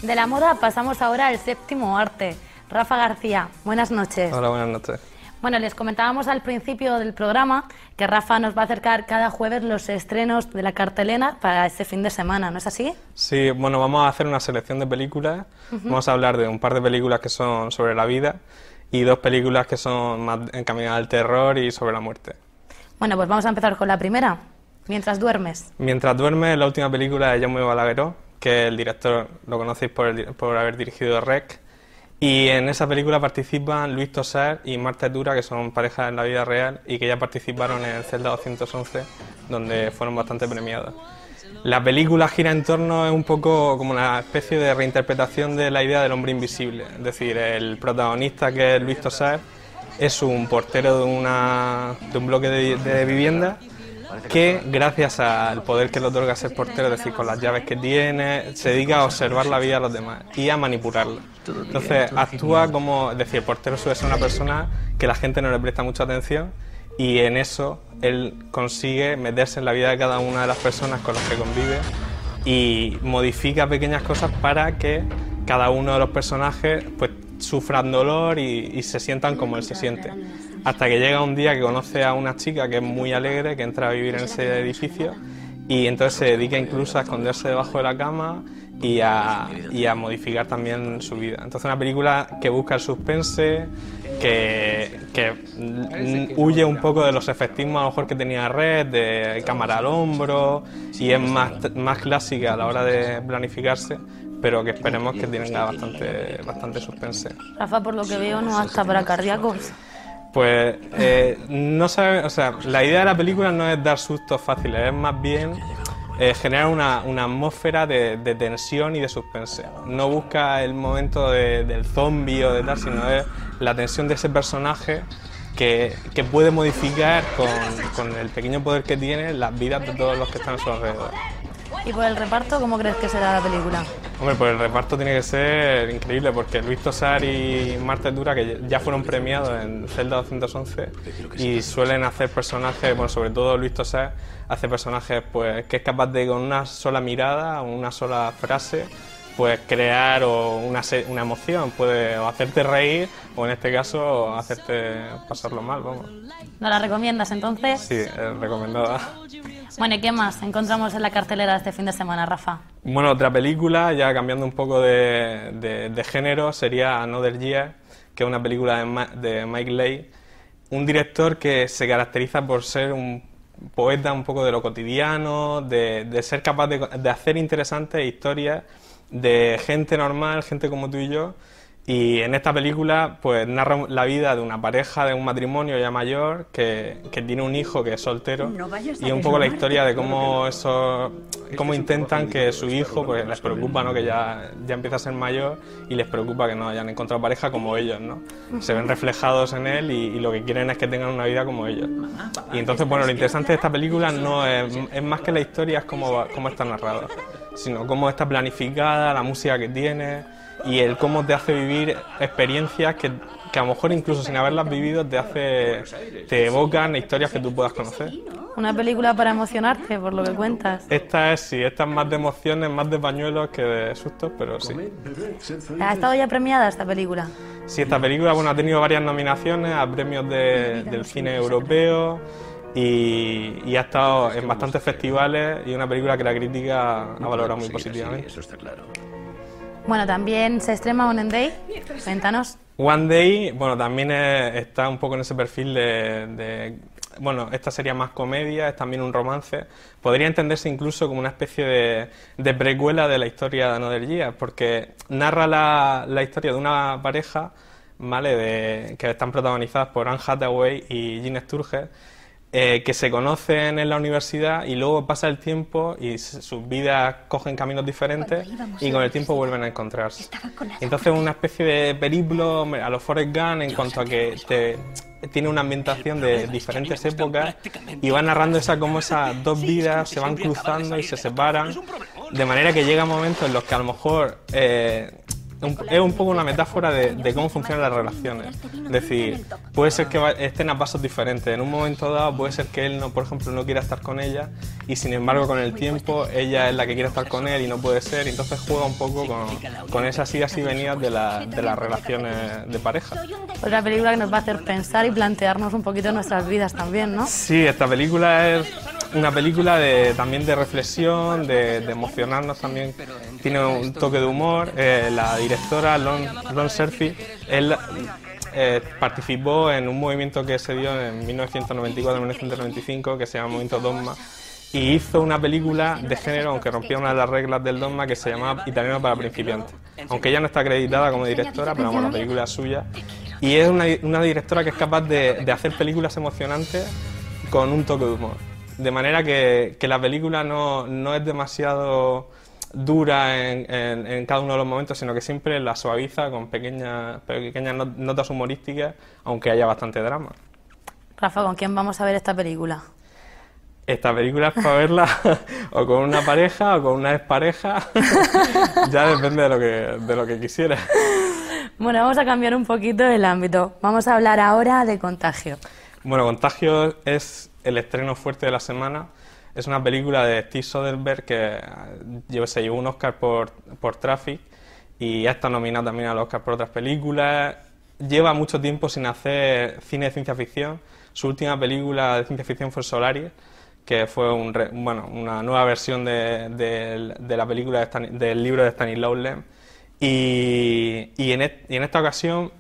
De la moda pasamos ahora al séptimo arte. Rafa García, buenas noches. Hola, buenas noches. Bueno, les comentábamos al principio del programa que Rafa nos va a acercar cada jueves los estrenos de la cartelera para este fin de semana, ¿no es así? Sí, bueno, vamos a hacer una selección de películas. Vamos a hablar de un par de películas que son sobre la vida y dos películas que son más encaminadas al terror y sobre la muerte. Bueno, pues vamos a empezar con la primera, Mientras duermes. Mientras duermes es la última película de Jaume Balagueró, que el director lo conocéis por haber dirigido REC. Y en esa película participan Luis Tosar y Marta Etura, que son parejas en la vida real y que ya participaron en Celda 211, donde fueron bastante premiados. La película gira en torno, es un poco como una especie de reinterpretación de la idea del hombre invisible. Es decir, el protagonista, que es Luis Tosar, es un portero de un bloque de vivienda que, gracias al poder que le otorga ser portero, es decir, con las llaves que tiene, se dedica a observar la vida de los demás y a manipularla. Entonces actúa como, es decir, el portero suele ser una persona que la gente no le presta mucha atención y en eso él consigue meterse en la vida de cada una de las personas con las que convive y modifica pequeñas cosas para que cada uno de los personajes pues sufran dolor y se sientan como él se siente. Hasta que llega un día que conoce a una chica que es muy alegre, que entra a vivir en ese edificio y entonces se dedica incluso a esconderse debajo de la cama y a modificar también su vida. Entonces una película que busca el suspense, que huye un poco de los efectismos a lo mejor que tenía Red, de cámara al hombro, y es más clásica a la hora de planificarse, pero que esperemos que tenga bastante suspense. Rafa, por lo que veo, no apta para cardíacos. Pues no sabe, o sea, la idea de la película no es dar sustos fáciles, es más bien generar una atmósfera de tensión y de suspense. No busca el momento del zombie o de tal, sino es la tensión de ese personaje que puede modificar con el pequeño poder que tiene las vidas de todos los que están a su alrededor. ¿Y por el reparto, cómo crees que será la película? Hombre, pues el reparto tiene que ser increíble, porque Luis Tosar y Marta Etura, que ya fueron premiados en Celda 211, y suelen hacer personajes, bueno, sobre todo Luis Tosar, hace personajes pues que es capaz de con una sola mirada, una sola frase, pues crear una emoción, puede o hacerte reír o en este caso hacerte pasarlo mal, vamos. ¿No la recomiendas entonces? Sí, recomendada. Bueno, ¿y qué más encontramos en la cartelera este fin de semana, Rafa? Bueno, otra película, ya cambiando un poco de género, sería Another Year, que es una película de Mike Leigh, un director que se caracteriza por ser un poeta un poco de lo cotidiano, de ser capaz de hacer interesantes historias de gente normal, gente como tú y yo, y en esta película pues narra la vida de una pareja, de un matrimonio ya mayor que tiene un hijo que es soltero, y un poco la historia de cómo intentan que su hijo, pues les preocupa, ¿no?, que ya empieza a ser mayor y les preocupa que no hayan encontrado pareja como ellos, ¿no? Se ven reflejados en él y lo que quieren es que tengan una vida como ellos. Y entonces, bueno, lo interesante de esta película no es más que la historia, es cómo está narrada, sino cómo está planificada, la música que tiene y el cómo te hace vivir experiencias que a lo mejor incluso sin haberlas vivido te evocan historias que tú puedas conocer. Una película para emocionarte, por lo que cuentas. Esta es más de emociones, más de pañuelos que de sustos, pero sí. ¿Ha estado ya premiada esta película? Sí, esta película, bueno, ha tenido varias nominaciones a premios del cine europeo y ha estado en bastantes festivales, y una película que la crítica ha valorado muy positivamente. Eso está claro. Bueno, también se estrena One Day. Cuéntanos. One Day, bueno, también está un poco en ese perfil bueno, esta sería más comedia, es también un romance. Podría entenderse incluso como una especie de precuela de la historia de Another Year, porque narra la historia de una pareja, ¿vale?, que están protagonizadas por Anne Hathaway y Gene Sturges, que se conocen en la universidad y luego pasa el tiempo y sus vidas cogen caminos diferentes y con el tiempo vuelven a encontrarse. Entonces una especie de periplo a los Forrest Gump en cuanto a que tiene una ambientación de diferentes épocas y va narrando cómo esas dos vidas se van cruzando y se separan, de manera que llega momentos en los que a lo mejor es un poco una metáfora de cómo funcionan las relaciones. Es decir, puede ser que estén a pasos diferentes. En un momento dado puede ser que él, no, por ejemplo, no quiera estar con ella y sin embargo con el tiempo ella es la que quiere estar con él y no puede ser. Y entonces juega un poco con esas idas y venidas de las relaciones de pareja. Otra película que nos va a hacer pensar y plantearnos un poquito nuestras vidas también, ¿no? Sí, esta película es una película también de reflexión, de emocionarnos también. Tiene un toque de humor. La directora Lon Serfi, él participó en un movimiento que se dio en 1994-1995 que se llama Movimiento Dogma y hizo una película de género, aunque rompía una de las reglas del dogma, que se llamaba Italiano para principiantes. Aunque ella no está acreditada como directora, pero bueno, la película es suya. Y es una directora que es capaz de hacer películas emocionantes con un toque de humor. De manera que la película no es demasiado dura en cada uno de los momentos, sino que siempre la suaviza con pequeñas notas humorísticas, aunque haya bastante drama. Rafa, ¿con quién vamos a ver esta película? Esta película es para verla o con una pareja o con una expareja, ya depende de lo que quisieras. Bueno, vamos a cambiar un poquito el ámbito. Vamos a hablar ahora de Contagio. Bueno, Contagio es el estreno fuerte de la semana. Es una película de Steve Soderbergh que se llevó un Oscar por Traffic y ya está nominada también al Oscar por otras películas. Lleva mucho tiempo sin hacer cine de ciencia ficción. Su última película de ciencia ficción fue Solaris, que fue una nueva versión de la película del libro de Stanislaw Lem. Y en esta ocasión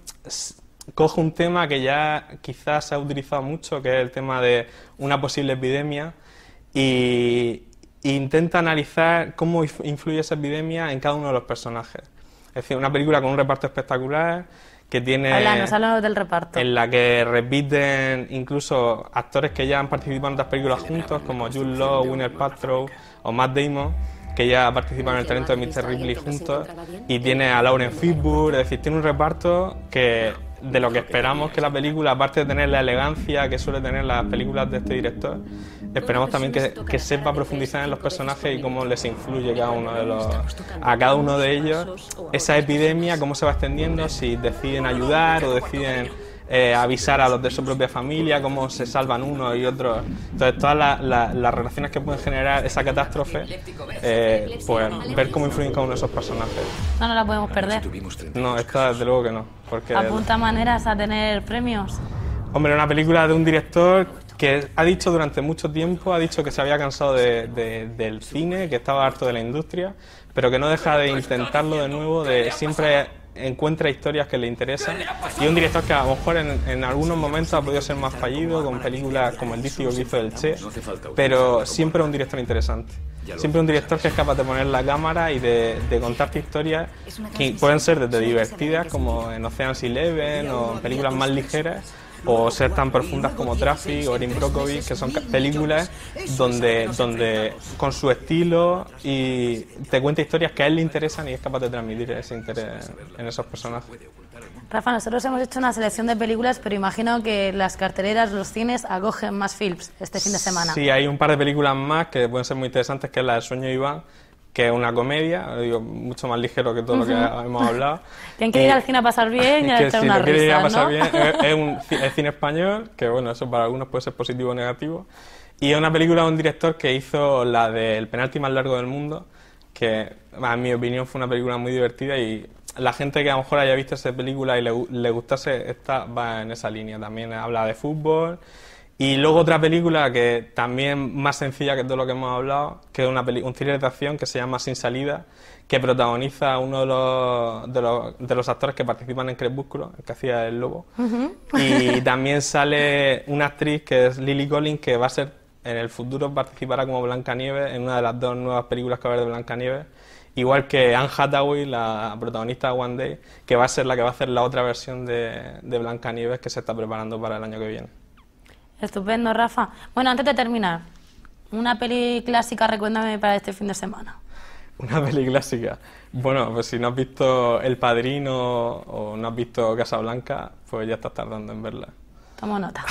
coge un tema que ya quizás se ha utilizado mucho, que es el tema de una posible epidemia, e intenta analizar cómo influye esa epidemia en cada uno de los personajes. Es decir, una película con un reparto espectacular, que tiene... Háblanos del reparto. En la que repiten incluso actores que ya han participado en otras películas juntos, como Jude Law, Gwyneth Paltrow o Matt Damon, que ya participan en El talento de Mr. Ripley juntos, y tiene a Lauren Fishburne. Es decir, tiene un reparto que de lo que esperamos que la película, aparte de tener la elegancia que suele tener las películas de este director, esperamos también que sepa profundizar en los personajes y cómo les influye a cada uno de ellos esa epidemia, cómo se va extendiendo, si deciden ayudar o deciden avisar a los de su propia familia, cómo se salvan unos y otros. Entonces, todas las relaciones que pueden generar esa catástrofe, pues ver cómo influyen cada uno de esos personajes. No la podemos perder. No, esta desde luego que no. Porque ¿apunta maneras a tener premios? Hombre, una película de un director que ha dicho durante mucho tiempo, ha dicho que se había cansado del cine, que estaba harto de la industria, pero que no deja de intentarlo de nuevo, de siempre encuentra historias que le interesan, y un director que a lo mejor en algunos momentos ha podido ser más fallido con películas como el dístico que hizo el Che, pero siempre un director interesante, siempre un director que es capaz de poner la cámara y de contarte historias que pueden ser desde divertidas como en Ocean's 11 o en películas más ligeras, o ser tan profundas como Traffic o Erin Brockovich, que son películas donde con su estilo y te cuenta historias que a él le interesan y es capaz de transmitir ese interés en esos personajes. Rafa, nosotros hemos hecho una selección de películas, pero imagino que las carteleras, los cines acogen más films este fin de semana. Sí, hay un par de películas más que pueden ser muy interesantes, que es la del Sueño de Iván, que es una comedia, digo, mucho más ligero que todo lo que hemos hablado. Quien quiere ir al cine a pasar bien y a echar una risa, ¿no? Es cine español, que bueno, eso para algunos puede ser positivo o negativo. Y es una película de un director que hizo la del penalti más largo del mundo, que en mi opinión fue una película muy divertida, y la gente que a lo mejor haya visto esa película y le gustase, esta va en esa línea. También habla de fútbol. Y luego otra película que también más sencilla que todo lo que hemos hablado, que es un thriller de acción que se llama Sin salida, que protagoniza uno de los actores que participan en Crepúsculo, el que hacía el lobo. Y también sale una actriz que es Lily Collins, que va a ser, en el futuro participará como Blancanieves en una de las dos nuevas películas que va a haber de Blancanieves. Igual que Anne Hathaway, la protagonista de One Day, que va a ser la que va a hacer la otra versión de Blancanieves que se está preparando para el año que viene. Estupendo, Rafa. Bueno, antes de terminar, una peli clásica, recuérdame para este fin de semana. Una peli clásica. Bueno, pues si no has visto El Padrino o no has visto Casablanca, pues ya estás tardando en verla. Tomo nota.